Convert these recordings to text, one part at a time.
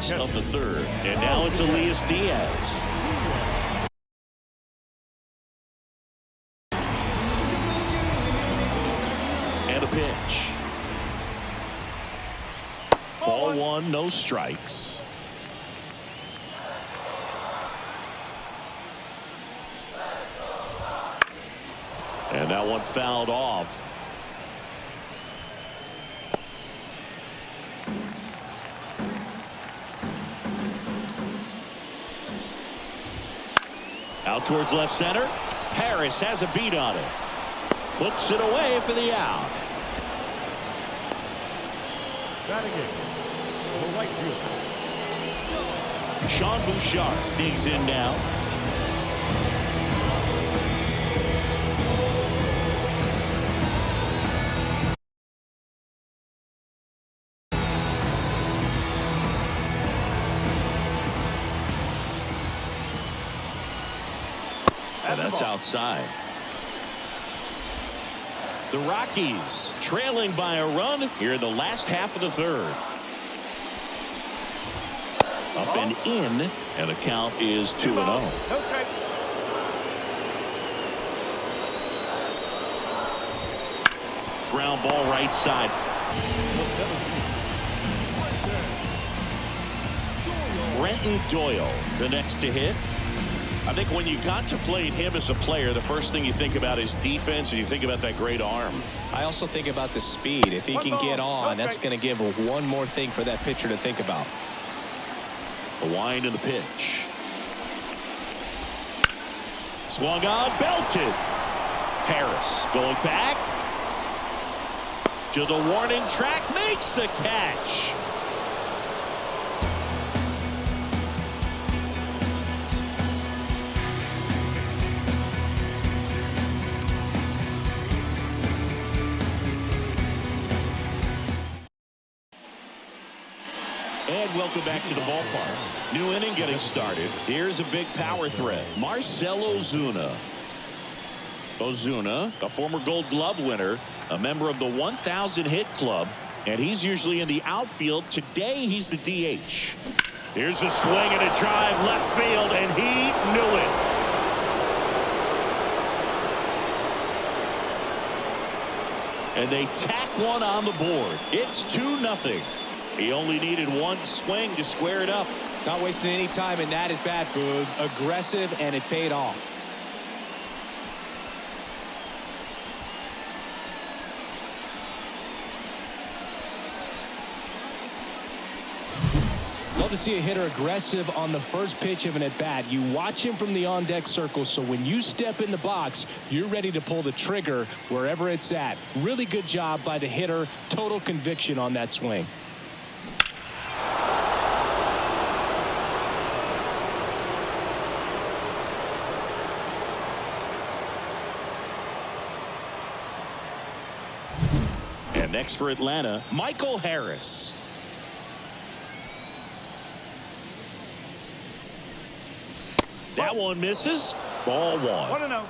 strikes of the third. And now it's Elias Diaz. And a pitch. Ball one, no strikes. And that one fouled off. Out towards left center. Harris has a beat on it. Puts it away for the out. Sean Bouchard digs in now. And that's outside. The Rockies trailing by a run here in the last half of the third. Up and in, and the count is 2-0. Ground ball right side. Brenton Doyle, the next to hit. I think when you contemplate him as a player, the first thing you think about is defense, and you think about that great arm. I also think about the speed. If he can get on, that's going to give one more thing for that pitcher to think about. The wind and the pitch. Swung on, belted. Harris going back to the warning track, makes the catch. And welcome back to the ballpark. New inning getting started. Here's a big power threat. Marcell Ozuna. Ozuna, a former Gold Glove winner, a member of the 1,000 hit club, and he's usually in the outfield. Today he's the DH. Here's a swing and a drive left field, and he knew it. And they tack one on the board. It's 2-0. He only needed one swing to square it up. Not wasting any time in that at bat, Boog. Aggressive, and it paid off. Love to see a hitter aggressive on the first pitch of an at-bat. You watch him from the on-deck circle, so when you step in the box, you're ready to pull the trigger wherever it's at. Really good job by the hitter. Total conviction on that swing. And next for Atlanta, Michael Harris. That one misses. Ball one. 1-0.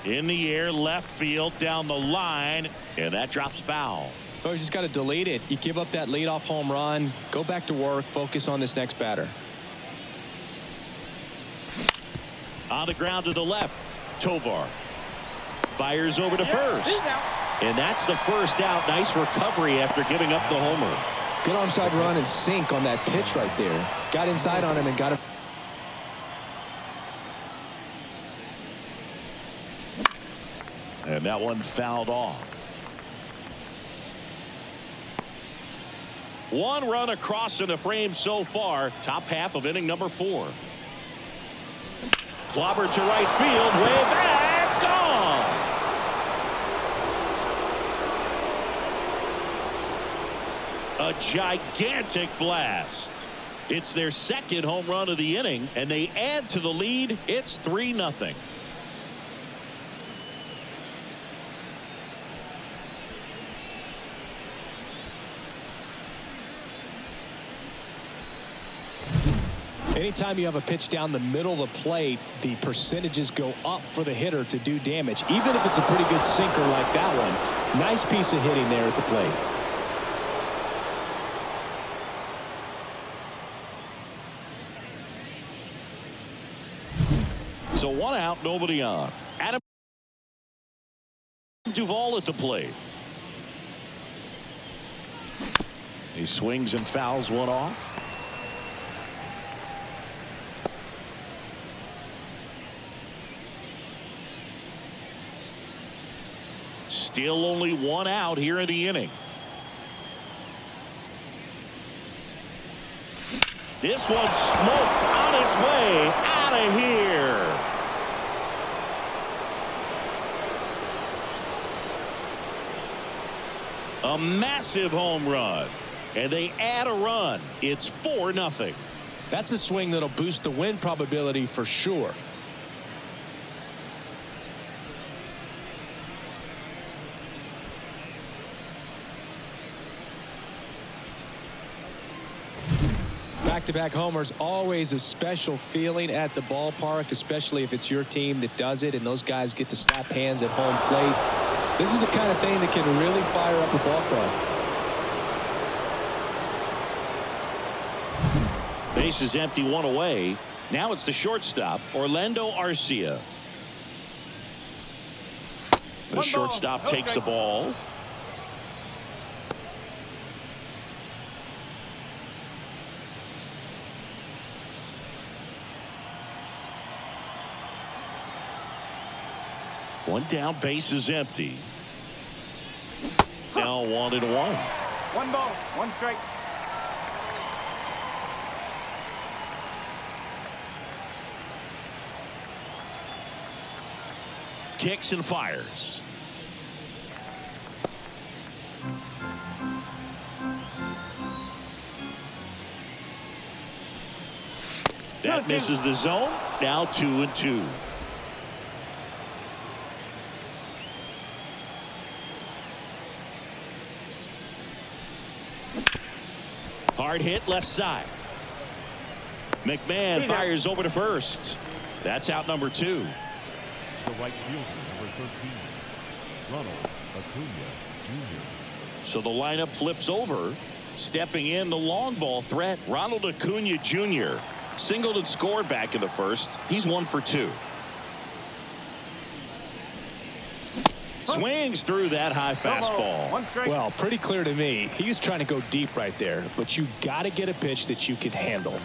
In the air, left field, down the line, and that drops foul. Oh, you just got to delete it. You give up that leadoff home run. Go back to work. Focus on this next batter. On the ground to the left, Tovar fires over to first. And that's the first out. Nice recovery after giving up the homer. Good arm side run and sink on that pitch right there. Got inside on him and got him. And that one fouled off. One run across in the frame so far. Top half of inning number 4. Clobber to right field, way back, gone. A gigantic blast. It's their second home run of the inning, and they add to the lead. It's 3-0. Anytime you have a pitch down the middle of the plate, the percentages go up for the hitter to do damage, even if it's a pretty good sinker like that one. Nice piece of hitting there at the plate. So 1 out, nobody on. Adam Duvall at the plate. He swings and fouls one off. Still only 1 out here in the inning. This one's smoked on its way out of here. A massive home run. And they add a run. It's 4-0. That's a swing that'll boost the win probability for sure. Back-to-back homers, always a special feeling at the ballpark, especially if it's your team that does it and those guys get to slap hands at home plate. This is the kind of thing that can really fire up a ball club. Base is empty, 1 away. Now it's the shortstop, Orlando Arcia. The shortstop takes the ball. One down, base is empty. Now 1-1. 1 ball, 1 strike. Kicks and fires. That misses the zone. Now 2-2. Hard hit left side. McMahon fires over to first. That's out number 2. The right fielder, number 13, Ronald Acuna Jr. So the lineup flips over. Stepping in, the long ball threat, Ronald Acuna Jr. Singled and scored back in the first. He's 1 for 2. Swings through that high fastball. Well, pretty clear to me. He was trying to go deep right there, but you got to get a pitch that you can handle.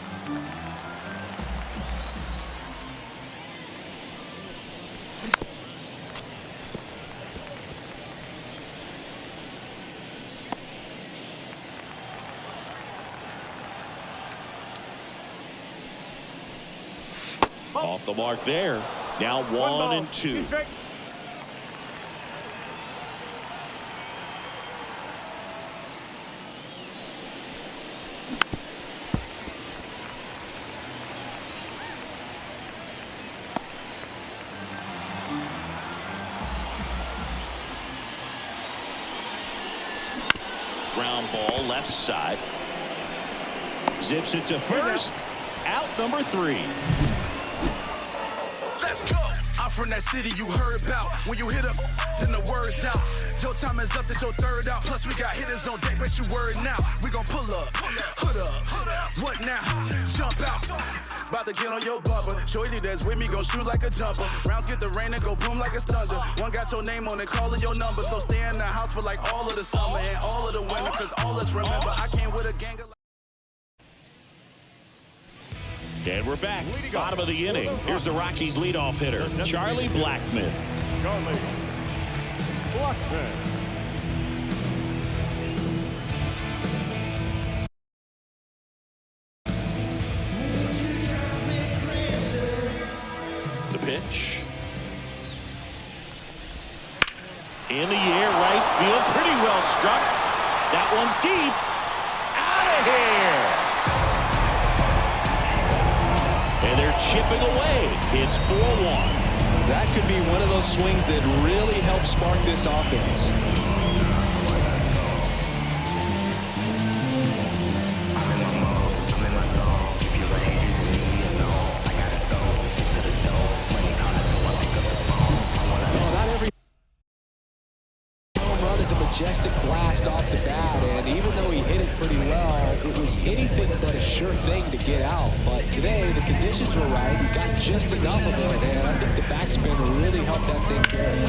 Off the mark there. Now 1-2. Ground ball left side. Zips it to first. Out number 3. Let's go. I'm from that city you heard about. When you hit up, then the word's out. Your time is up, this your 3rd out. Plus we got hitters on deck, bet you word now. We gon' pull up, hood up. What now? Jump out. About to get on your bumper. Shorty that's with me gon' shoot like a jumper. Rounds get the rain and go boom like a thunder. One got your name on it, calling your number. So stay in the house for like all of the summer and all of the winter. Cause all us remember I came with a gang of. And we're back. Bottom of the inning. Here's the Rockies leadoff hitter, Charlie Blackmon. Charlie Blackmon. The pitch. In the air, right field. Pretty well struck. That one's deep. Out of here. And they're chipping away. It's 4-1. That could be one of those swings that really help spark this offense. majestic blast off the bat, and even though he hit it pretty well, it was anything but a sure thing to get out. But today, the conditions were right. He got just enough of it, and I think the backspin really helped that thing carry.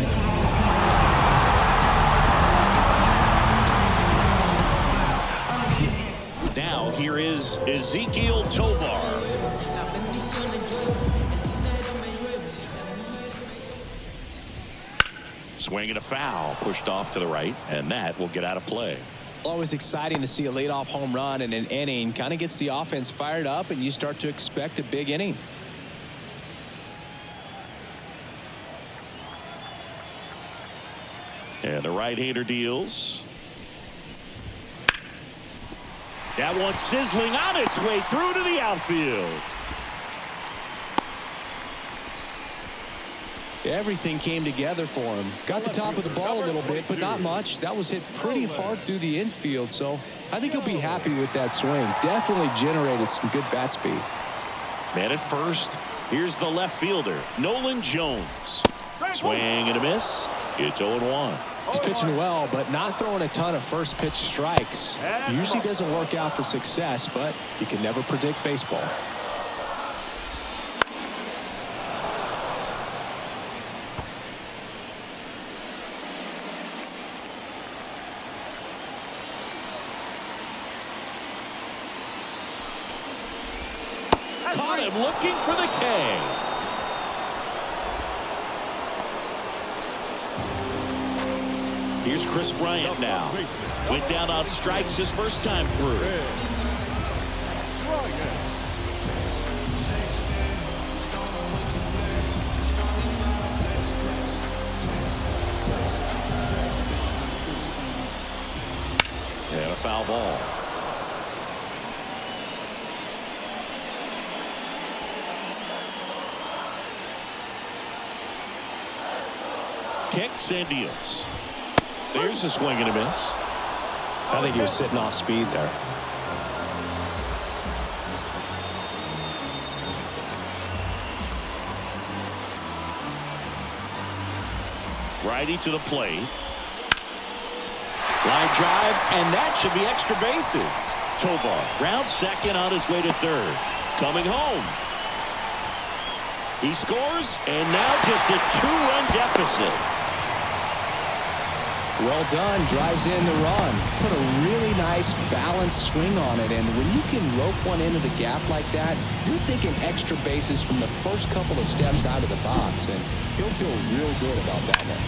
Now here is Ezequiel Tovar. Swinging a foul, pushed off to the right, and that will get out of play. Always exciting to see a leadoff home run in an inning. Kind of gets the offense fired up, and you start to expect a big inning. And the right-hander deals. That one sizzling on its way through to the outfield. Everything came together for him. Got the top of the ball a little bit, but not much. That was hit pretty hard through the infield, so I think he'll be happy with that swing. Definitely generated some good bat speed. Man at first, here's the left fielder, Nolan Jones. Swing and a miss. It's 0-1. He's pitching well, but not throwing a ton of first pitch strikes. Usually doesn't work out for success, but you can never predict baseball. Caught him looking for the K. Here's Chris Bryant now. Went down on strikes his first time through. And a foul ball. Kicks and deals. There's a swing and a miss. I think he was sitting off speed there. Righty to the plate. Line drive, and that should be extra bases. Tovar round second on his way to third. Coming home. He scores, and now just a 2-run deficit. Well done, drives in the run. Put a really nice balanced swing on it, and when you can rope one into the gap like that, you're thinking extra bases from the first couple of steps out of the box, and he'll feel real good about that one.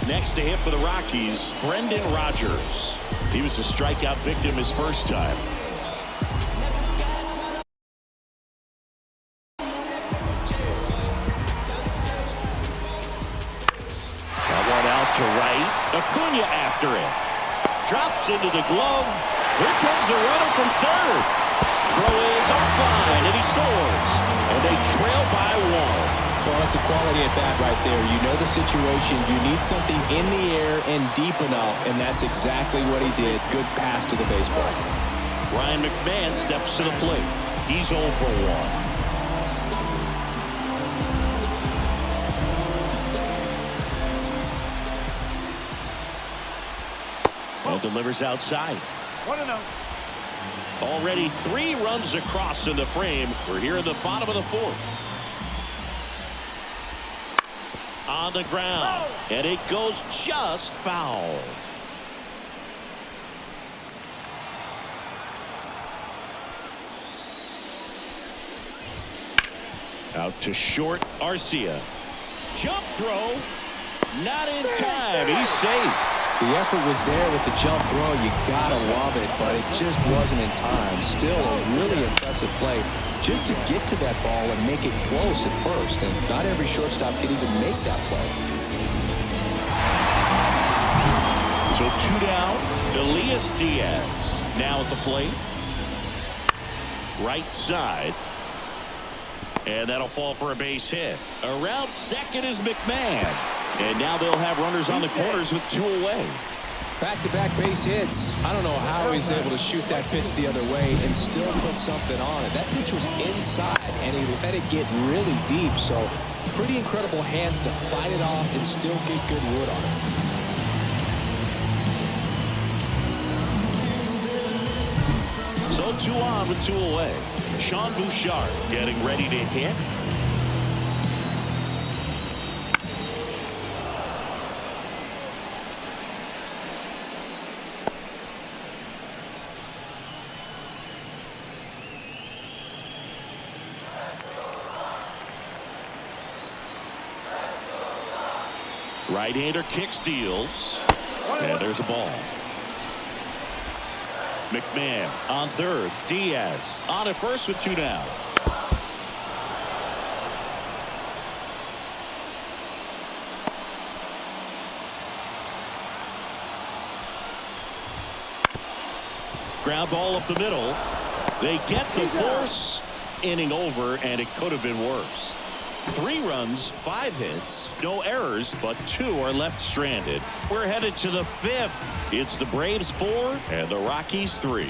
Next to hit for the Rockies, Brendan Rodgers. He was a strikeout victim his first time. That one out to right. Acuna after it. Drops into the glove. Here comes the runner from third. Throw is up line, and he scores. And they trail by 1. Well, that's a quality at bat right there. You know the situation. You need something in the air and deep enough, and that's exactly what he did. Good pass to the baseball. Ryan McMahon steps to the plate. He's 0 for 1. And delivers outside. 1-0. Already 3 runs across in the frame. We're here in the bottom of the 4th. On the ground, and it goes just foul. Out to short, Arcia. Jump throw, not in time. He's safe. The effort was there with the jump throw. You gotta love it, but it just wasn't in time. Still a really impressive play just to get to that ball and make it close at first. And not every shortstop can even make that play. So 2 down. Elias Diaz now at the plate. Right side. And that'll fall for a base hit. Around second is McMahon. And now they'll have runners on the corners with 2 away. Back-to-back base hits. I don't know how he's able to shoot that pitch the other way and still put something on it. That pitch was inside, and he let it get really deep. So pretty incredible hands to fight it off and still get good wood on it. So 2 on with 2 away. Sean Bouchard getting ready to hit. Right-hander kick steals. And there's a ball. McMahon on third. Diaz on at first with 2 down. Ground ball up the middle. They get the force. Inning over, and it could have been worse. 3 runs, 5 hits, no errors, but 2 are left stranded. We're headed to the 5th. It's the Braves 4 and the Rockies 3.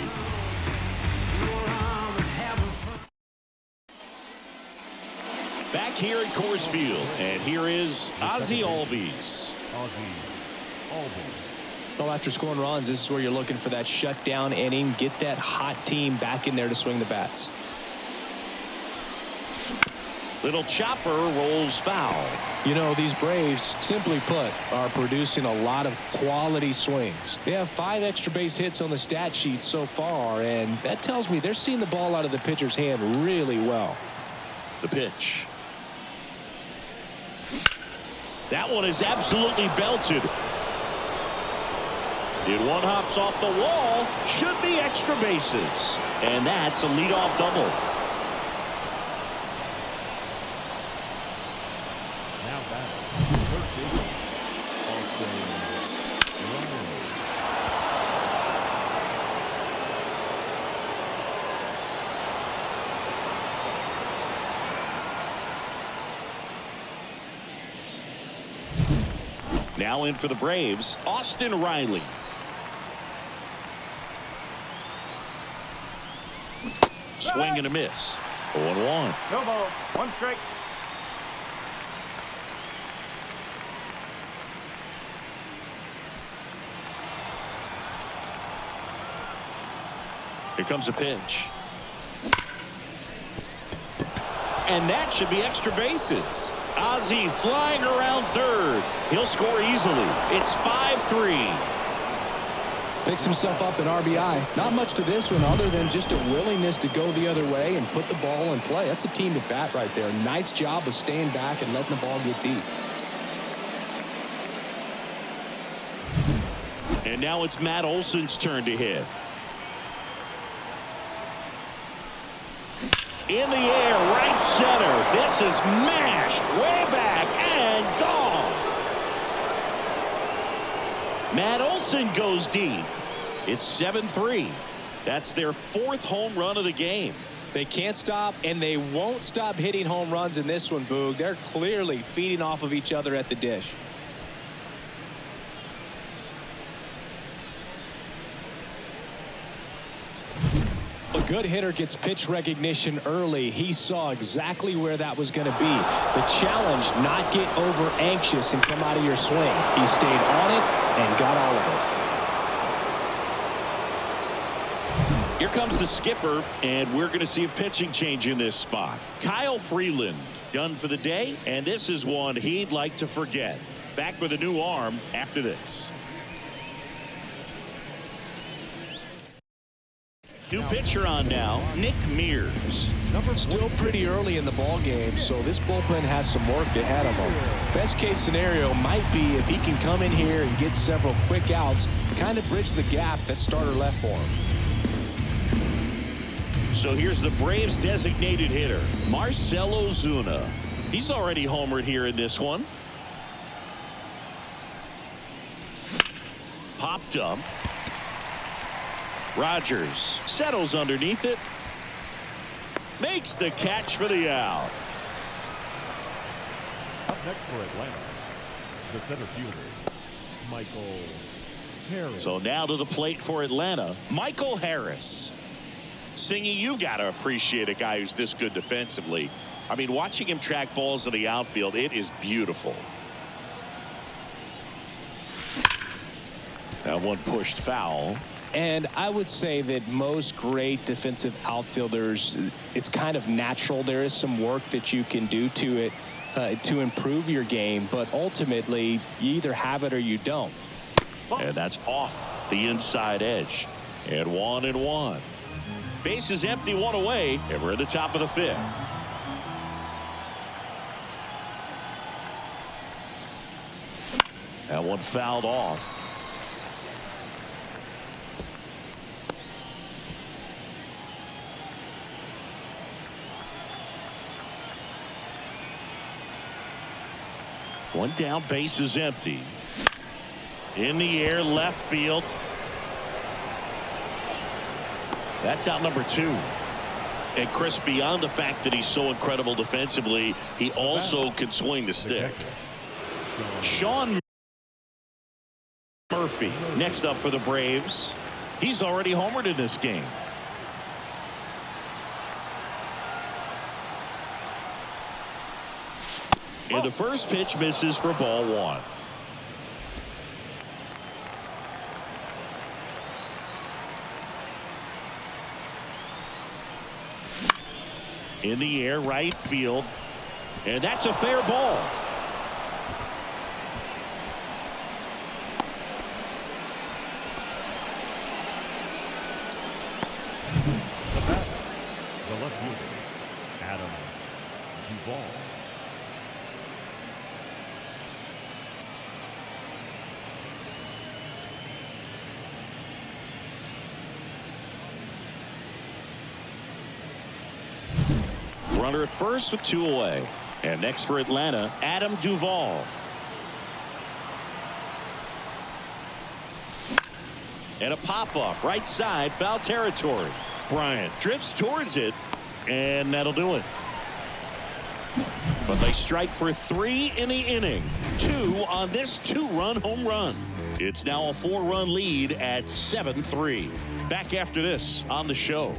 Back here at Coors Field, and here is Ozzie Albies. Well, after scoring runs, this is where you're looking for that shutdown inning. Get that hot team back in there to swing the bats. Little chopper rolls foul. You know, these Braves, simply put, are producing a lot of quality swings. They have 5 extra base hits on the stat sheet so far, and that tells me they're seeing the ball out of the pitcher's hand really well. The pitch. That one is absolutely belted. It one hops off the wall. Should be extra bases. And that's a leadoff double. Now in for the Braves, Austin Riley. Swing and a miss. 0-1. No ball. 1 strike. Here comes a pitch. And that should be extra bases. Ozzie flying around third. He'll score easily. It's 5-3. Picks himself up an RBI. Not much to this one other than just a willingness to go the other way and put the ball in play. That's a team at bat right there. Nice job of staying back and letting the ball get deep. And now it's Matt Olson's turn to hit. In the air, right center. This is mashed way back and gone. Matt Olson goes deep. It's 7-3. That's their 4th home run of the game. They can't stop, and they won't stop hitting home runs in this one, Boog. They're clearly feeding off of each other at the dish. A good hitter gets pitch recognition early. He saw exactly where that was going to be. The challenge, not get over anxious and come out of your swing. He stayed on it and got all of it. Here comes the skipper, and we're going to see a pitching change in this spot. Kyle Freeland done for the day, and this is one he'd like to forget. Back with a new arm after this. New pitcher on now, Nick Mears. Still pretty early in the ball game, so this bullpen has some work ahead of him. Best case scenario might be if he can come in here and get several quick outs, kind of bridge the gap that starter left for him. So here's the Braves designated hitter, Marcell Ozuna. He's already homered here in this one. Popped up. Rogers settles underneath it. Makes the catch for the out. Up next for Atlanta, the center fielders, Michael Harris. So now to the plate for Atlanta, Michael Harris. Singy, you got to appreciate a guy who's this good defensively. I mean, watching him track balls in the outfield, it is beautiful. That one pushed foul. And I would say that most great defensive outfielders, it's kind of natural. There is some work that you can do to it to improve your game, but ultimately you either have it or you don't. And that's off the inside edge. And 1-1. Base is empty, one away, and we're at the top of the fifth. That one fouled off. One down, base is empty. In the air, left field. That's out number 2. And Chris, beyond the fact that he's so incredible defensively, he also can swing the stick. Sean Murphy next up for the Braves. He's already homered in this game. And the first pitch misses for ball 1. In the air, right field. And that's a fair ball. The left fielder, Adam Duvall. Runner at first with 2 away. And next for Atlanta, Adam Duvall. And a pop-up right side, foul territory. Bryant drifts towards it, and that'll do it. But they strike for 3 in the inning. 2 on this 2-run home run. It's now a 4-run lead at 7-3. Back after this on the show.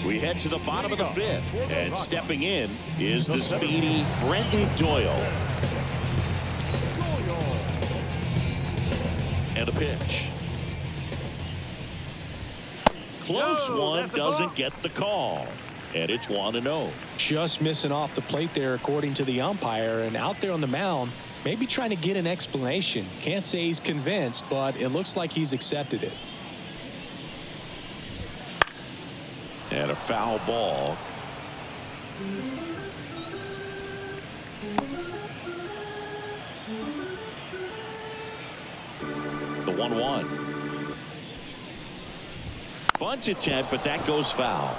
We head to the bottom of the 5th, and stepping in is the speedy Brenton Doyle. And a pitch. Close one, doesn't get the call. And it's 1-0. Just missing off the plate there, according to the umpire, and out there on the mound, maybe trying to get an explanation. Can't say he's convinced, but it looks like he's accepted it. And a foul ball. The 1-1. Bunt attempt, but that goes foul.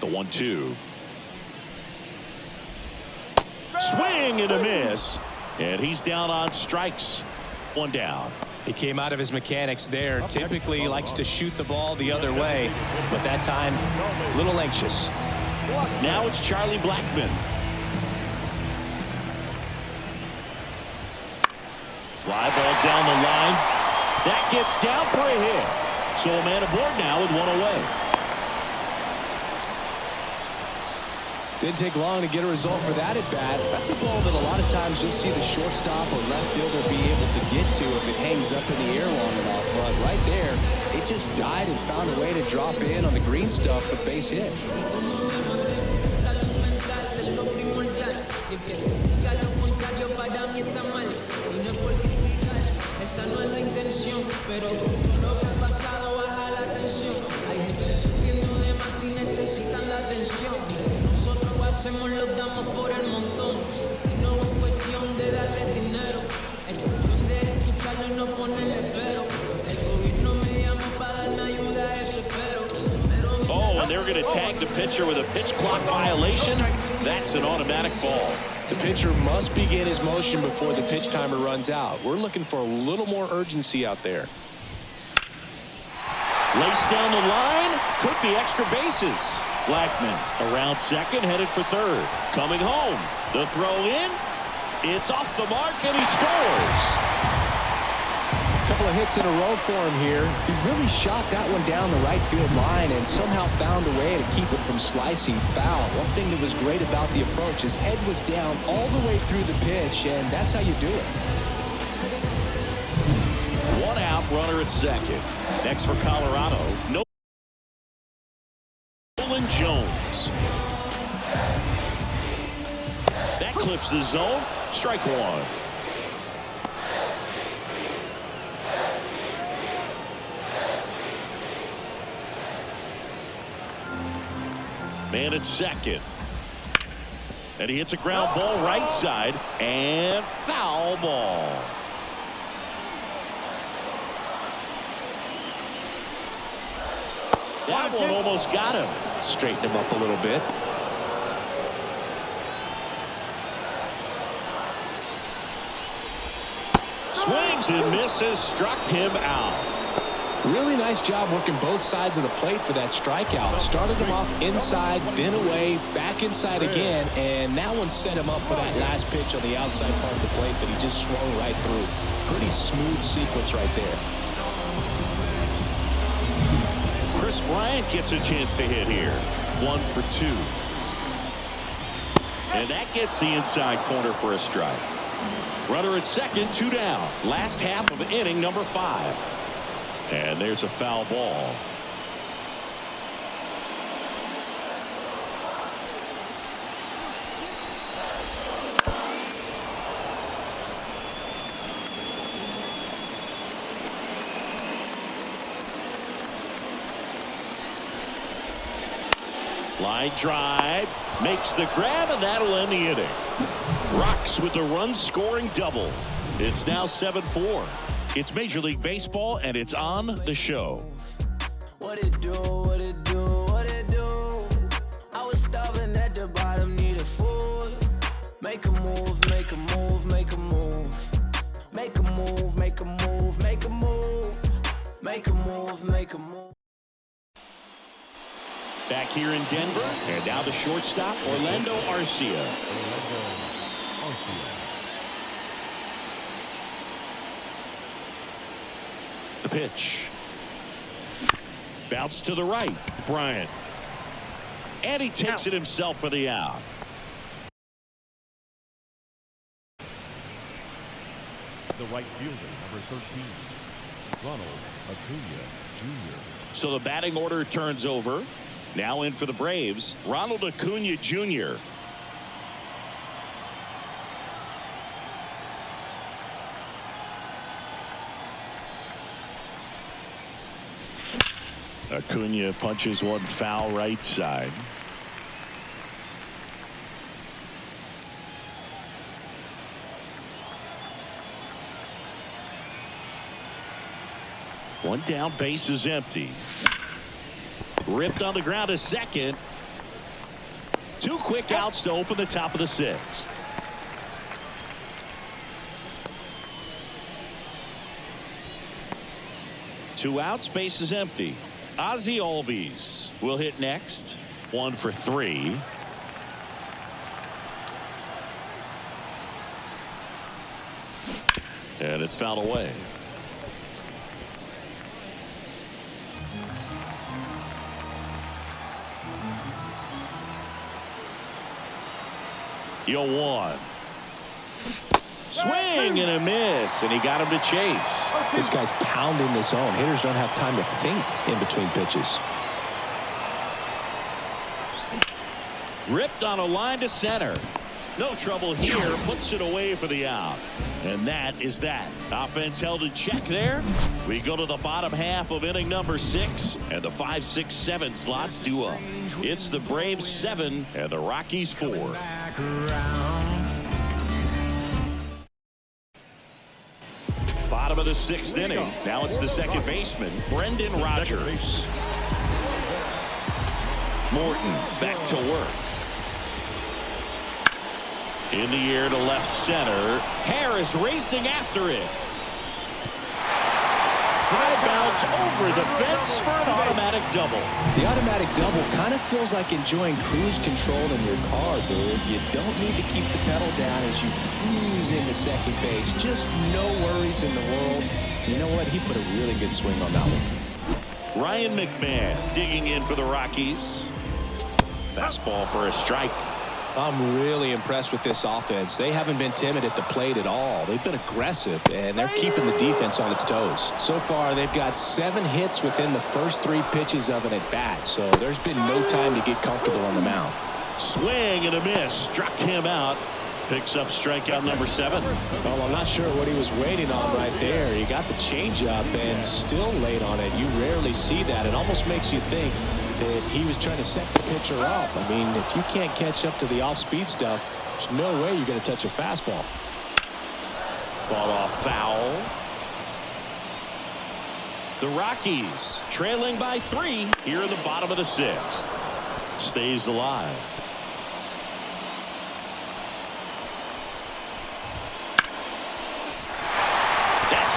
The 1-2. Swing and a miss. And he's down on strikes. 1 down. He came out of his mechanics there. Typically likes to shoot the ball the other way, but that time a little anxious. Now it's Charlie Blackmon. Fly ball down the line. That gets down for a hit. So a man aboard now with 1 away. Didn't take long to get a result for that at bat. That's a ball that a lot of times you'll see the shortstop or left fielder be able to get to if it hangs up in the air long enough. But right there, it just died and found a way to drop in on the green stuff with base hit. Hacemos los damos por el montón y no es cuestión de darle dinero, es cuestión de escucharlo y no ponerle pero. going to tag the pitcher with a pitch clock violation. That's an automatic ball. The pitcher must begin his motion before the pitch timer runs out. We're looking for a little more urgency out there. Laced down the line, could be extra bases. Blackman around second, headed for third. Coming home, the throw in. It's off the mark, and he scores. A couple of hits in a row for him here. He really shot that one down the right field line and somehow found a way to keep it from slicing foul. One thing that was great about the approach, his head was down all the way through the pitch, and that's how you do it. One out, runner at second. Next for Colorado, Nolan Jones. That clips the zone. Strike one. Man at second. And he hits a ground ball right side. And foul ball. That one almost got him. Straighten him up a little bit. Swings and misses. Struck him out. Really nice job working both sides of the plate for that strikeout. Started him off inside, then away, back inside again, and that one set him up for that last pitch on the outside part of the plate that he just swung right through. Pretty smooth sequence right there. Chris Bryant gets a chance to hit here. 1 for 2. And that gets the inside corner for a strike. Runner at second, 2 down. Last half of inning number 5. And there's a foul ball. Line drive, makes the grab, and that'll end the inning. Rocks with the run-scoring double. It's now 7-4. It's Major League Baseball, and it's on the show. What it do, what it do, what it do. I was starving at the bottom, needed food. Make a move, make a move, make a move. Make a move, make a move, make a move. Make a move, make a move. Back here in Denver, and now the shortstop, Orlando Arcia. The pitch. Bounce to the right. Bryant. And he takes it himself for the out. The right fielder, number 13, Ronald Acuna Jr. So the batting order turns over. Now in for the Braves, Ronald Acuna Jr. Acuna punches one foul right side. One down, base is empty. Ripped on the ground to second. 2 quick outs to open the top of the 6th. Two outs, base is empty. Ozzie Albies will hit next. 1 for 3. And it's fouled away. Yo, 1. Swing and a miss, and he got him to chase. This guy's pounding the zone. Hitters don't have time to think in between pitches. Ripped on a line to center. No trouble here. Puts it away for the out. And that is that. Offense held in check there. We go to the bottom half of inning number 6. And the 5, 6, 7 slots due up. It's the Braves 7 and the Rockies 4. Bottom of the 6th inning. Now it's the second baseman, Brendan Rodgers. Morton back to work. In the air to left center. Harris racing after it. High bounce over the fence for an automatic double. The automatic double kind of feels like enjoying cruise control in your car, dude. You don't need to keep the pedal down as you cruise into second base. Just no worries in the world. You know what? He put a really good swing on that one. Ryan McMahon digging in for the Rockies. Fastball for a strike. I'm really impressed with this offense. They haven't been timid at the plate at all. They've been aggressive, and they're keeping the defense on its toes. So far, they've got 7 hits within the first 3 pitches of an at-bat, so there's been no time to get comfortable on the mound. Swing and a miss. Struck him out. Picks up strikeout number 7. Well, I'm not sure what he was waiting on right there. He got the changeup and still laid on it. You rarely see that. It almost makes you think that he was trying to set the pitcher up. I mean, if you can't catch up to the off-speed stuff, there's no way you're going to touch a fastball. Fought off foul. The Rockies trailing by 3 here in the bottom of the 6th. Stays alive.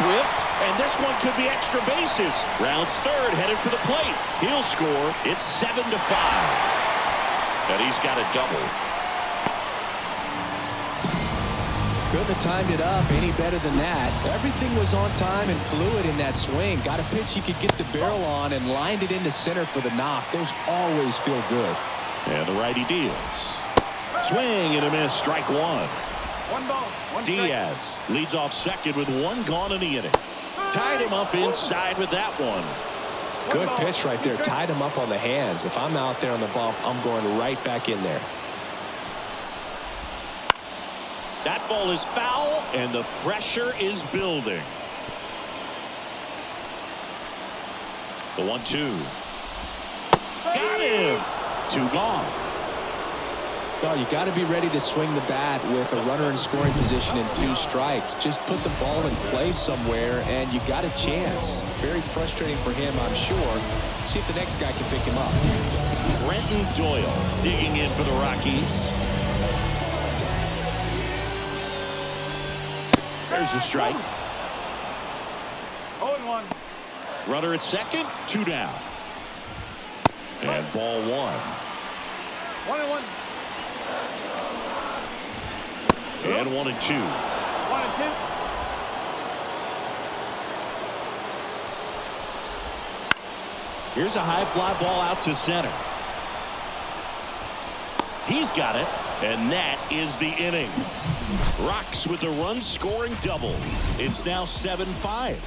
Whipped, and this one could be extra bases. Rounds third, headed for the plate. He'll score. It's 7-5. And he's got a double. Couldn't have timed it up any better than that. Everything was on time and fluid in that swing. Got a pitch you could get the barrel on and lined it into center for the knock. Those always feel good. And the righty deals. Swing and a miss. Strike 1. 1 ball, 1 strike. Diaz leads off second with 1 gone in the inning. Tied him up inside with that one. Good pitch right there. Tied him up on the hands. If I'm out there on the bump, I'm going right back in there. That ball is foul, and the pressure is building. The 1-2. Got him. 2 gone. Well, you got to be ready to swing the bat with a runner in scoring position and 2 strikes. Just put the ball in place somewhere, and you got a chance. Very frustrating for him, I'm sure. See if the next guy can pick him up. Brenton Doyle digging in for the Rockies. There's a strike. 0-1. Runner at second, 2 down. And ball 1. 1-1. And 1-2. 1-2. Here's a high fly ball out to center. He's got it, and that is the inning. Rocks with the run-scoring double. It's now 7-5.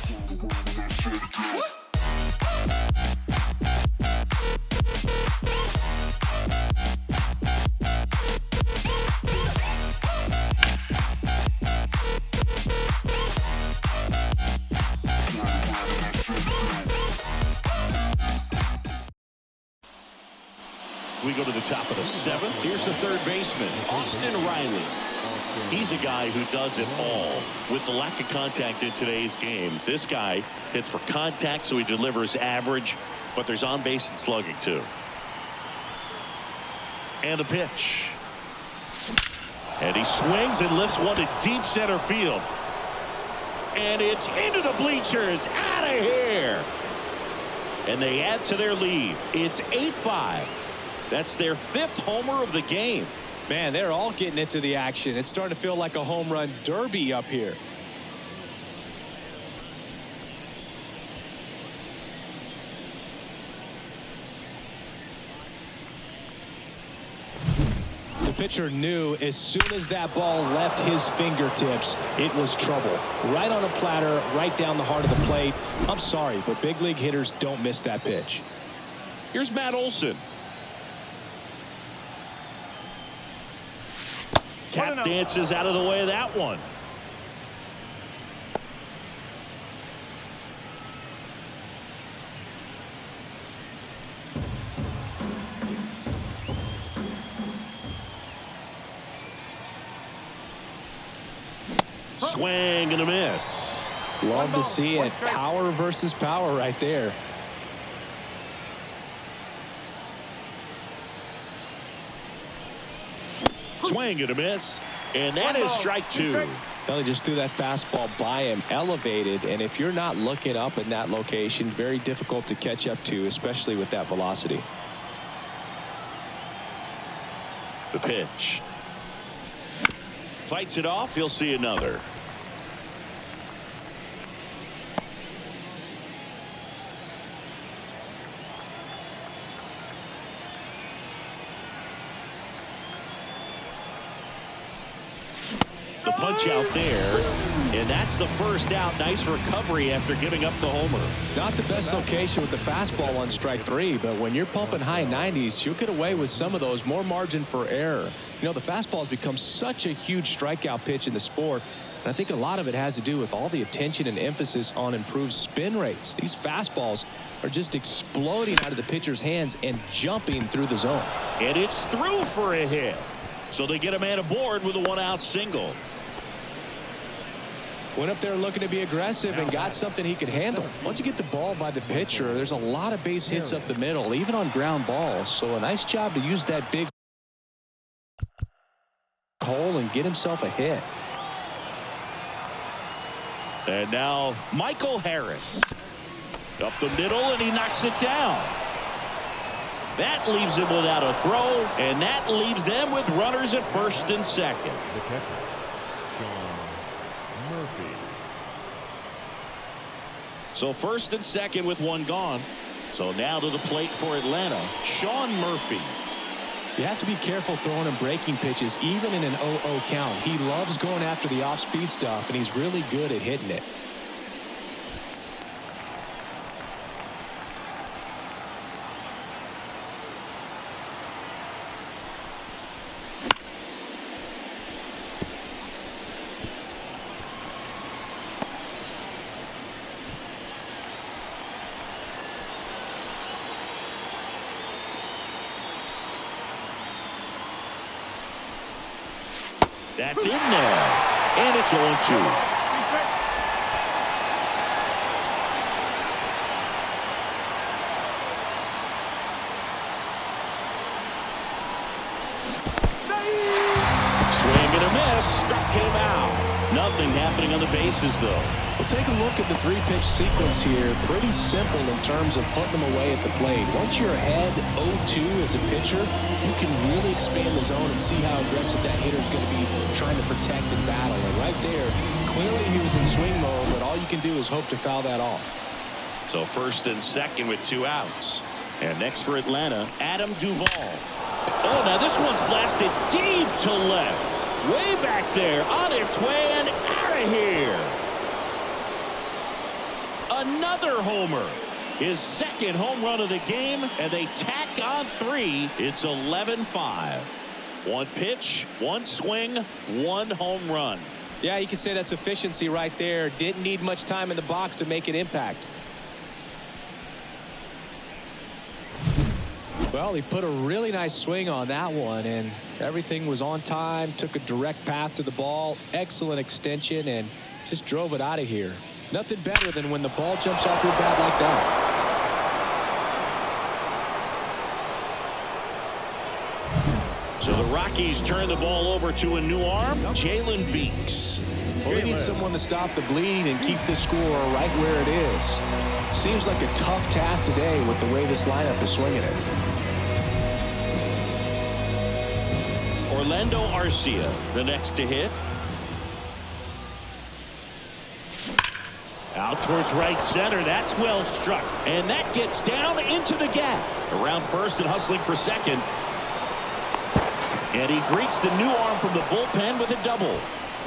We go to the top of the 7th. Here's the third baseman, Austin Riley. He's a guy who does it all. With the lack of contact in today's game, this guy hits for contact, so he delivers average, but there's on base and slugging too. And a pitch. And he swings and lifts one to deep center field. And it's into the bleachers. Out of here. And they add to their lead. It's 8-5. That's their 5th homer of the game. Man, they're all getting into the action. It's starting to feel like a home run derby up here. The pitcher knew as soon as that ball left his fingertips, it was trouble. Right on a platter, right down the heart of the plate. I'm sorry, but big league hitters don't miss that pitch. Here's Matt Olson. Tap dances out of the way of that one. Swing and a miss. Love to see it. Power versus power right there. Swing and a miss. And that is strike two. Well, he just threw that fastball by him, elevated, and if you're not looking up in that location, very difficult to catch up to, especially with that velocity. The pitch. Fights it off. He'll see another. The punch out there, and that's the first out. Nice recovery after giving up the homer. Not the best location with the fastball on strike three, but when you're pumping high 90s, you'll get away with some of those. More margin for error. You know, the fastball has become such a huge strikeout pitch in the sport, and I think a lot of it has to do with all the attention and emphasis on improved spin rates. These fastballs are just exploding out of the pitcher's hands and jumping through the zone. And it's through for a hit. So they get a man aboard with a one-out single. Went up there looking to be aggressive and got something he could handle. Once you get the ball by the pitcher, there's a lot of base hits up the middle, even on ground balls. So a nice job to use that big hole and get himself a hit. And now Michael Harris. Up the middle, and he knocks it down. That leaves him without a throw, and that leaves them with runners at first and second. The catcher, Sean Murphy. So first and second with one gone. So now to the plate for Atlanta, Sean Murphy. You have to be careful throwing him breaking pitches, even in an 0-0 count. He loves going after the off-speed stuff, and he's really good at hitting it. That's in there. And it's 0-2. Struck him out. Nothing happening on the bases, though. Well, take a look at the three-pitch sequence here. Pretty simple in terms of putting them away at the plate. Once you're ahead 0-2 as a pitcher, you can really expand the zone and see how aggressive that hitter is going to be trying to protect and battle. And right there, clearly he was in swing mode, but all you can do is hope to foul that off. So first and second with 2 outs. And next for Atlanta, Adam Duvall. Oh, now this one's blasted deep to left. Way back there, on its way and out of here. Another homer. His second home run of the game, and they tack on 3. It's 11-5. One pitch, one swing, one home run. Yeah, you could say that's efficiency right there. Didn't need much time in the box to make an impact. Well, he put a really nice swing on that one, and everything was on time, took a direct path to the ball, excellent extension, and just drove it out of here. Nothing better than when the ball jumps off your bat like that. So the Rockies turn the ball over to a new arm, Jalen Beeks. Well, they need someone to stop the bleed and keep the score right where it is. Seems like a tough task today with the way this lineup is swinging it. Orlando Arcia, the next to hit. Out towards right center. That's well struck. And that gets down into the gap. Around first and hustling for second. And he greets the new arm from the bullpen with a double.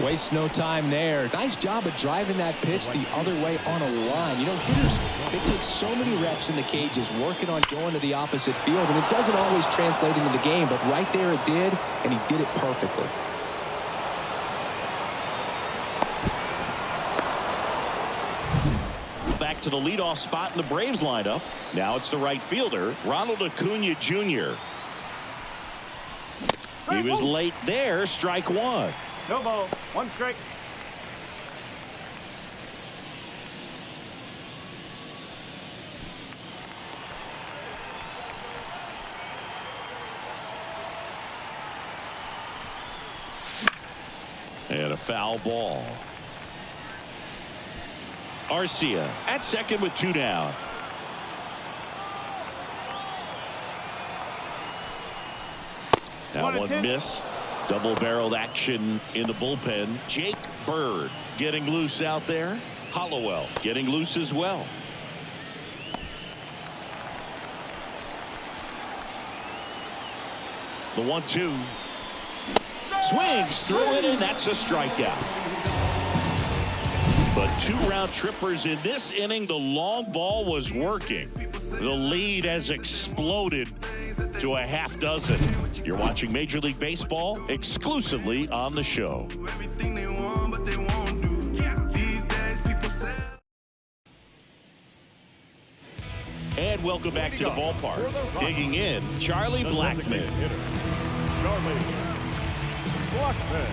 Waste no time there. Nice job of driving that pitch the other way on a line. You know, hitters, they take so many reps in the cages working on going to the opposite field, and it doesn't always translate into the game, but right there it did, and he did it perfectly. Back to the leadoff spot in the Braves lineup. Now it's the right fielder, Ronald Acuna Jr. He was late there, strike one. No ball. One strike. And a foul ball. Arcia at second with 2 down. That one missed. Double-barreled action in the bullpen. Jake Bird getting loose out there. Hollowell getting loose as well. The 1-2. Swings through it, and that's a strikeout. But 2 round trippers in this inning. The long ball was working. The lead has exploded to a half dozen. You're watching Major League Baseball exclusively on the show. And welcome back to the ballpark. Digging in, Charlie Blackmon. Charlie Blackmon.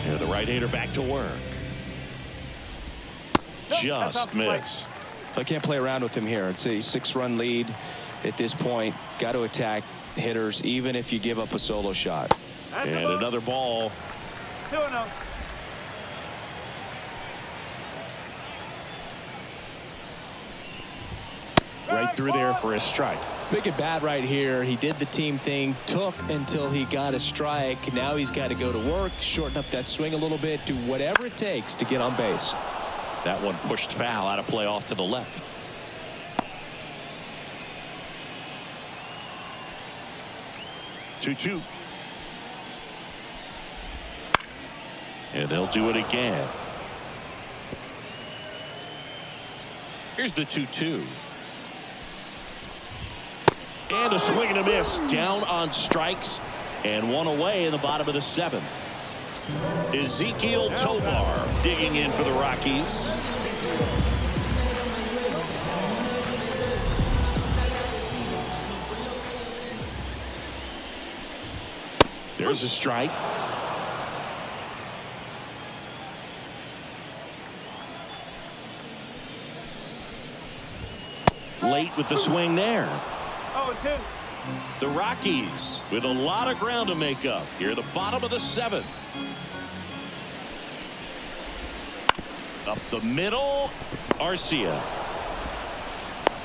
And the right-hander back to work. Just missed. I can't play around with him here. It's a 6-run lead at this point. Got to attack hitters even if you give up a solo shot. And another ball. 2-0. Right through there for a strike. Big at bat right here. He did the team thing, took until he got a strike. Now he's got to go to work, shorten up that swing a little bit, do whatever it takes to get on base. That one pushed foul, out of play off to the left. Two. And they'll do it again. Here's the 2-2. And a swing and a miss. Down on strikes. And one away in the bottom of the 7th. Ezekiel Tovar digging in for the Rockies. There's a strike. Late with the swing there. 0-2. The Rockies with a lot of ground to make up here at the bottom of the 7th. Up the middle, Arcia.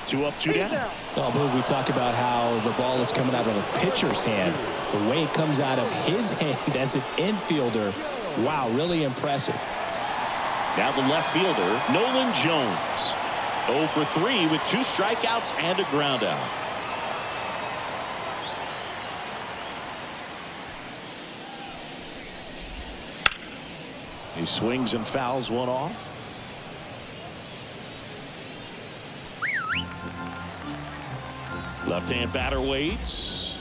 2 up, 2 down. Oh, we talk about how the ball is coming out of a pitcher's hand. The way it comes out of his hand as an infielder. Wow, really impressive. Now the left fielder, Nolan Jones. 0 for 3 with 2 strikeouts and a ground out. He swings and fouls one off. Left-hand batter waits.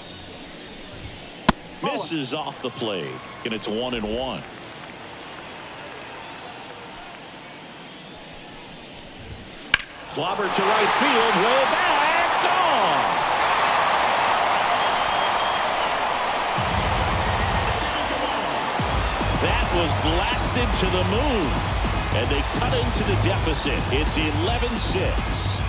Misses off the plate, and it's 1-1. Clobber to right field, way back, gone. That was blasted to the moon, and they cut into the deficit. It's 11-6.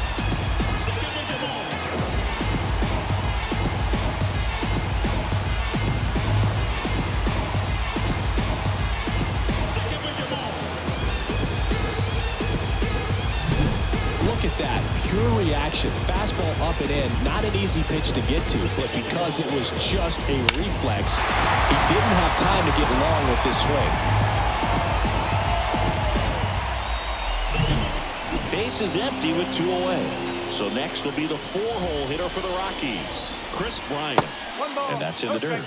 Look at that pure reaction. Fastball up and in. Not an easy pitch to get to, but because it was just a reflex, he didn't have time to get long with this swing. Base is empty with 2 away. So next will be the 4-hole hitter for the Rockies, Chris Bryant. And that's in the dirt.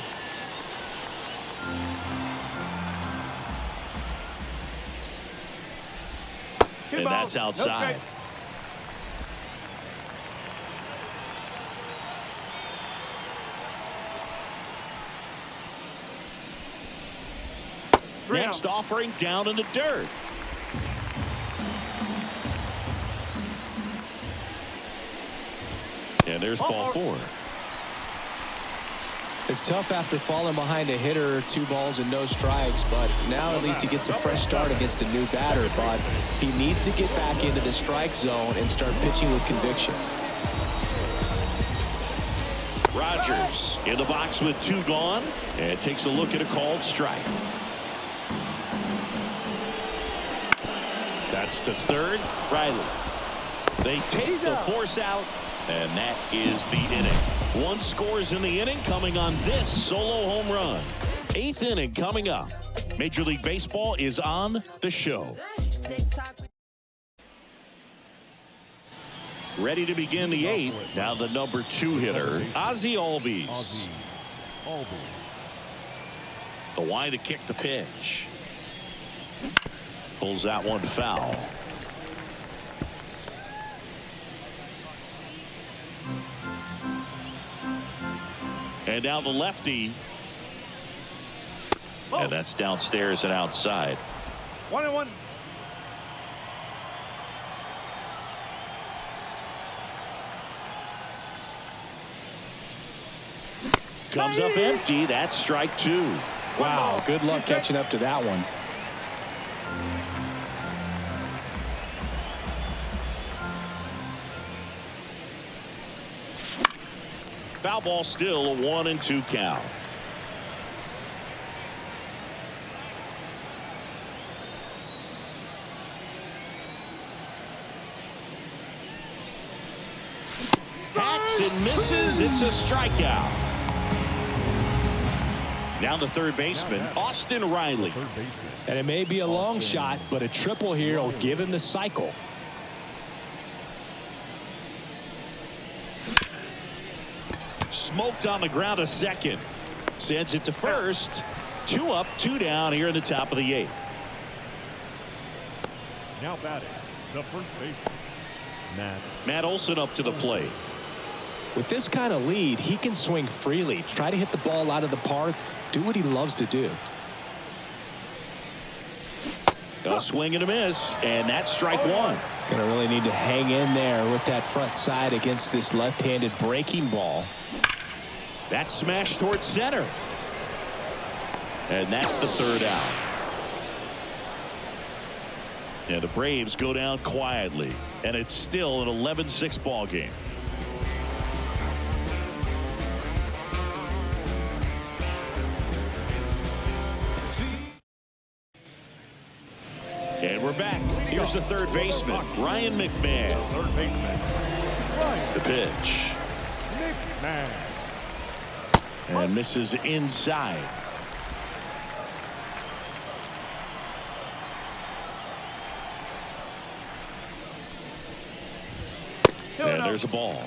And that's outside. Next offering down in the dirt. And there's ball 4. It's tough after falling behind a hitter, 2 balls and no strikes, but now at least he gets a fresh start against a new batter. But he needs to get back into the strike zone and start pitching with conviction. Rogers in the box with 2 gone and takes a look at a called strike. That's to third. Riley. They take the force out, and that is the inning. 1 scores in the inning coming on this solo home run. 8th inning coming up. Major League Baseball is on the show. Ready to begin the 8th. Now the number 2 hitter, Ozzie Albies. The wide to kick the pitch. Pulls that one foul. And now the lefty. And that's downstairs and outside. 1-1. Comes up empty. That's strike 2. Wow, good luck catching up to that one. Foul ball, still a 1-2 count. Hacks and misses. It's a strikeout. Now the third baseman, Austin Riley. And it may be a long shot, but a triple here will give him the cycle. Smoked on the ground to second. Sends it to first. 2 up, 2 down here in the top of the 8th. Now batting, the first baseman, Matt Olson up to the plate. With this kind of lead, he can swing freely, try to hit the ball out of the park, do what he loves to do. A swing and a miss, and that's strike 1. Gonna really need to hang in there with that front side against this left-handed breaking ball. That's smashed towards center. And that's the 3rd out. And the Braves go down quietly, and it's still an 11-6 ball game. And we're back. Here's the third baseman, Ryan McMahon. third baseman, The pitch. McMahon. And misses inside. And there's a ball.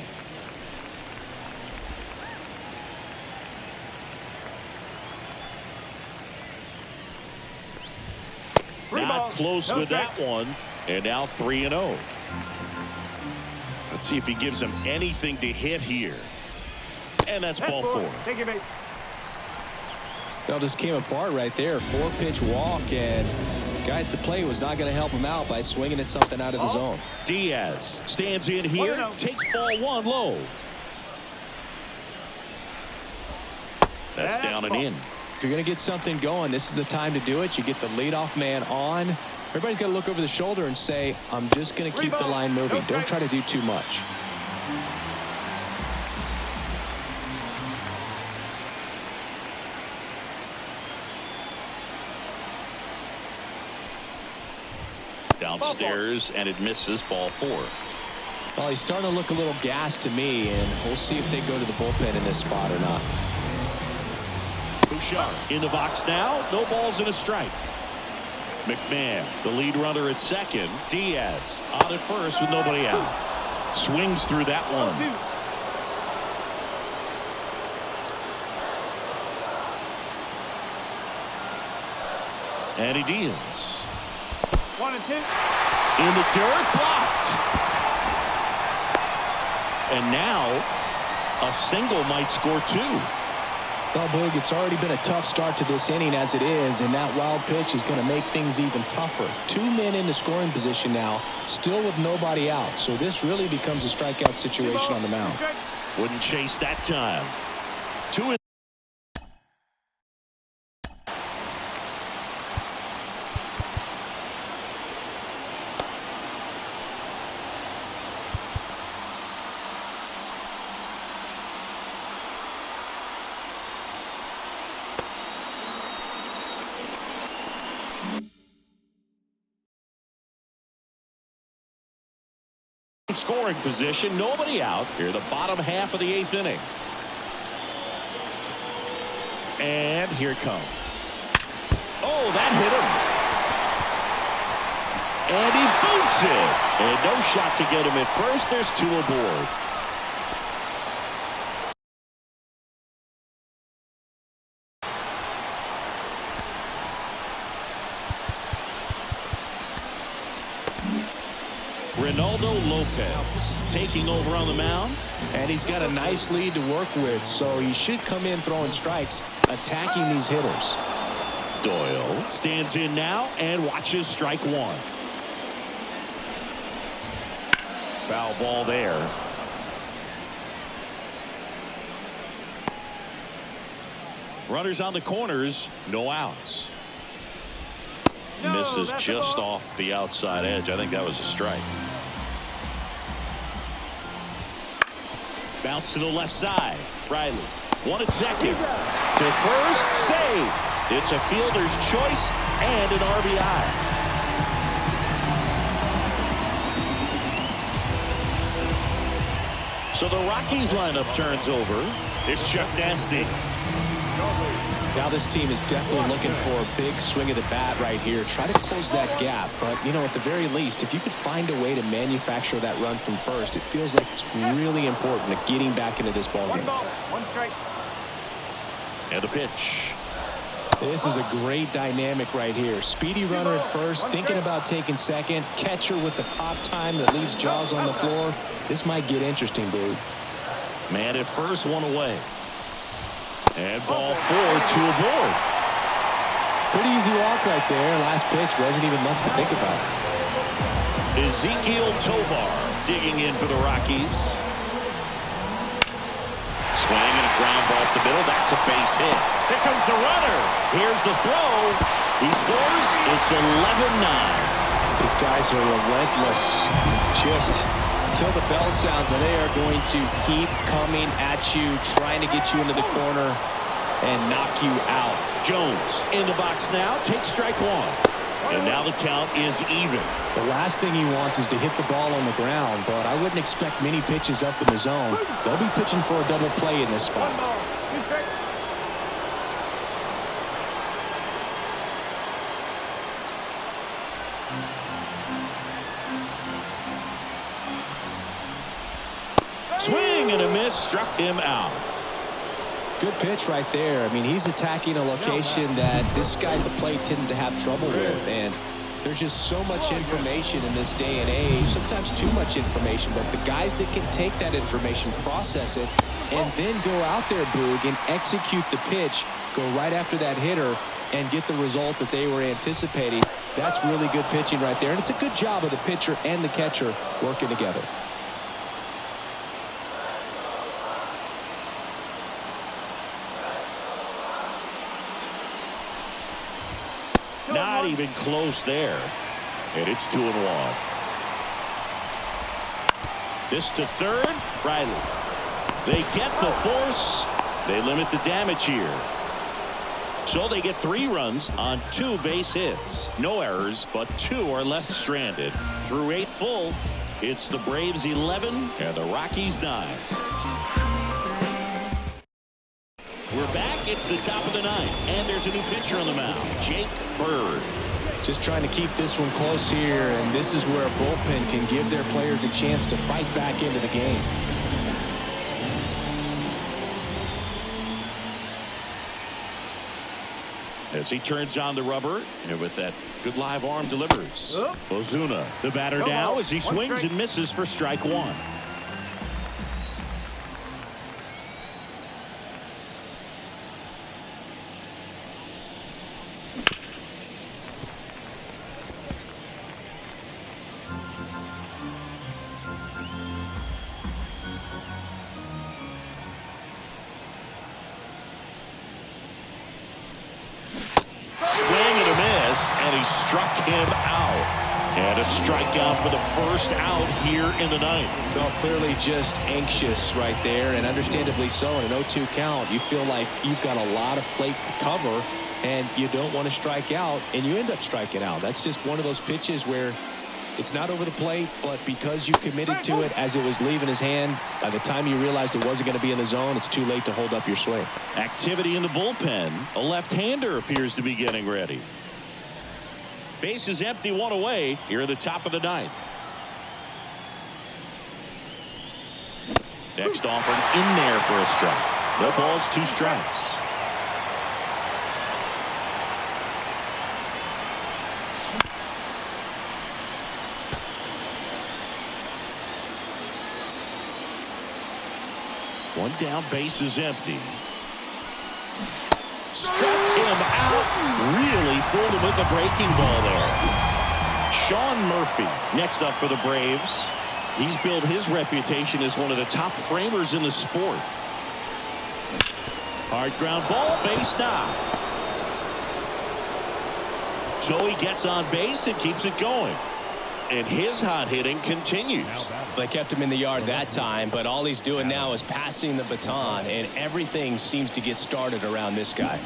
Not close with that one. And now 3-0. Let's see if he gives him anything to hit here. And that's ball 4. Take your base. Well, just came apart right there. 4-pitch walk, and guy at the plate was not going to help him out by swinging at something out of the zone. Diaz stands in here, takes ball 1 low. That's down and in. If you're going to get something going, this is the time to do it. You get the leadoff man on. Everybody's got to look over the shoulder and say, I'm just going to keep the line moving. Don't try to do too much. Downstairs, and it misses ball 4. Well, he's starting to look a little gassed to me, and we'll see if they go to the bullpen in this spot or not. Bouchard in the box now. No balls and a strike. McMahon, the lead runner at second. Diaz on at first with nobody out. Swings through that one. And he deals. 1 and 2. In the dirt, blocked. And now a single might score 2. Well, Boog, it's already been a tough start to this inning as it is, and that wild pitch is going to make things even tougher. 2 men in the scoring position now, still with nobody out. So this really becomes a strikeout situation on the mound. Wouldn't chase that time. 2 Scoring position, nobody out. Here, the bottom half of the 8th inning. And here it comes. Oh, that hit him. And he boots it. And no shot to get him at first. There's 2 aboard. Ronaldo Lopez taking over on the mound. And he's got a nice lead to work with, so he should come in throwing strikes, attacking these hitters. Doyle stands in now and watches strike 1. Foul ball there. Runners on the corners, no outs. Misses just off the outside edge. I think that was a strike. Bounce to the left side. Riley, 1 at second. To first, save. It's a fielder's choice and an RBI. So the Rockies lineup turns over. It's Chuck Nasty. Now this team is definitely looking for a big swing of the bat right here. Try to close that gap. But, you know, at the very least, if you could find a way to manufacture that run from first, it feels like it's really important to getting back into this ball game. 1 ball, 1 strike. And the pitch. This is a great dynamic right here. Speedy runner at first, thinking about taking second. Catcher with the pop time that leaves Jaws on the floor. This might get interesting, dude. Man at first, 1 away. And ball 4, 2 aboard. Pretty easy walk right there. Last pitch wasn't even much to think about. Ezekiel Tovar digging in for the Rockies. Swing and a ground ball up the middle. That's a base hit. Here comes the runner. Here's the throw. He scores. It's 11-9. These guys are relentless. Just till the bell sounds, and they are going to keep coming at you, trying to get you into the corner and knock you out. Jones in the box now. Takes strike 1. And now the count is even. The last thing he wants is to hit the ball on the ground, but I wouldn't expect many pitches up in the zone. They'll be pitching for a double play in this spot. 1 ball, 2 strikes. Swing and a miss. Struck him out. Good pitch right there. I mean, he's attacking a location that this guy at the plate tends to have trouble with, and there's just so much information in this day and age, sometimes too much information, but the guys that can take that information, process it, and then go out there, Boog, and execute the pitch, go right after that hitter, and get the result that they were anticipating. That's really good pitching right there, and it's a good job of the pitcher and the catcher working together. Not even close there. And it's 2-1. This to third. Riley. They get the force. They limit the damage here. So they get 3 runs on 2 base hits. No errors, but 2 are left stranded. Through 8 full, it's the Braves 11 and the Rockies 9. We're back. It's the top of the 9th, and there's a new pitcher on the mound, Jake Bird. Just trying to keep this one close here, and this is where a bullpen can give their players a chance to fight back into the game. As he turns on the rubber, and with that good live arm delivers. Ozuna, the batter now as he swings and misses for strike 1. And he struck him out. And a strikeout for the first out here in the 9th. Well, clearly just anxious right there, and understandably so. In an 0-2 count, you feel like you've got a lot of plate to cover, and you don't want to strike out, and you end up striking out. That's just one of those pitches where It's not over the plate, but because you committed to it as it was leaving his hand, by the time you realized it wasn't going to be in the zone, it's too late to hold up your swing. Activity in the bullpen. A left-hander appears to be getting ready. Base is empty, one away here at the top of the ninth. Next offering in there for a strike. No balls, 2 strikes. One down, base is empty. Struck him out. Really fooled him with the breaking ball there. Sean Murphy next up for the Braves. He's built his reputation as one of the top framers in the sport. Hard ground ball, base knock. So he gets on base and keeps it going. And his hot hitting continues. They kept him in the yard that time, but all he's doing now is passing the baton, and everything seems to get started around this guy.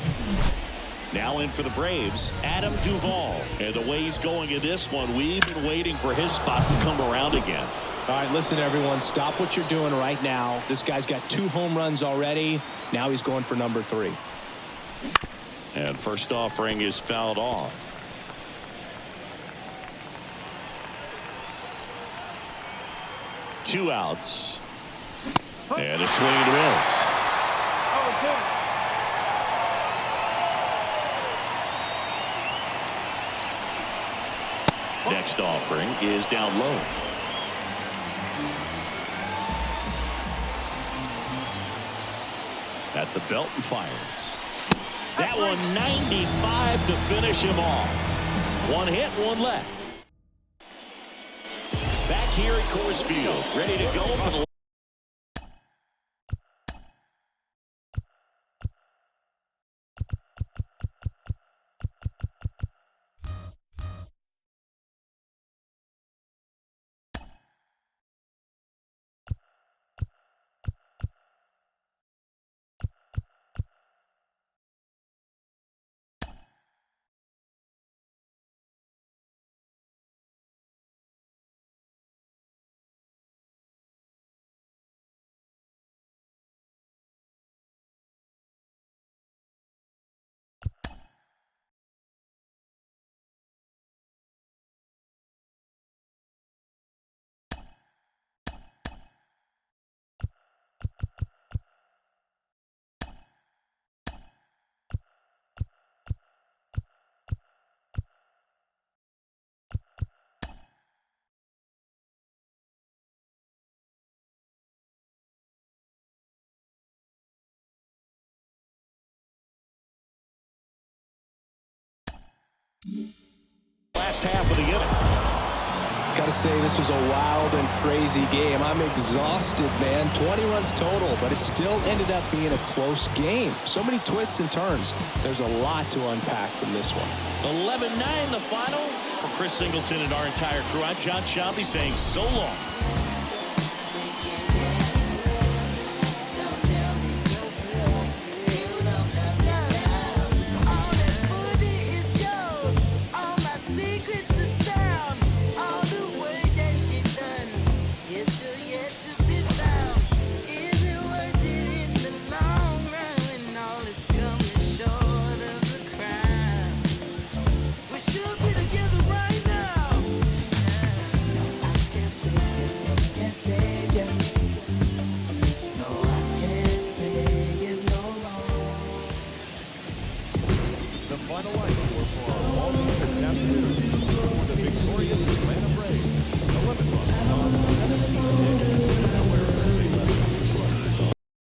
Now in for the Braves, Adam Duvall. And the way he's going in this one, we've been waiting for his spot to come around again. All right, listen, everyone, stop what you're doing right now. This guy's got 2 home runs already. Now he's going for number 3. And first offering is fouled off. Two outs. And a swing and a miss. Next offering is down low. At the belt and fires. That one 95 to finish him off. 1 hit, 1 left. Back here at Coors Field, ready to go for the last half of the inning. Got to say, this was a wild and crazy game. I'm exhausted, man. 20 runs total, but it still ended up being a close game. So many twists and turns. There's a lot to unpack from this one. 11-9 the final. For Chris Singleton and our entire crew, I'm John Shambi saying so long.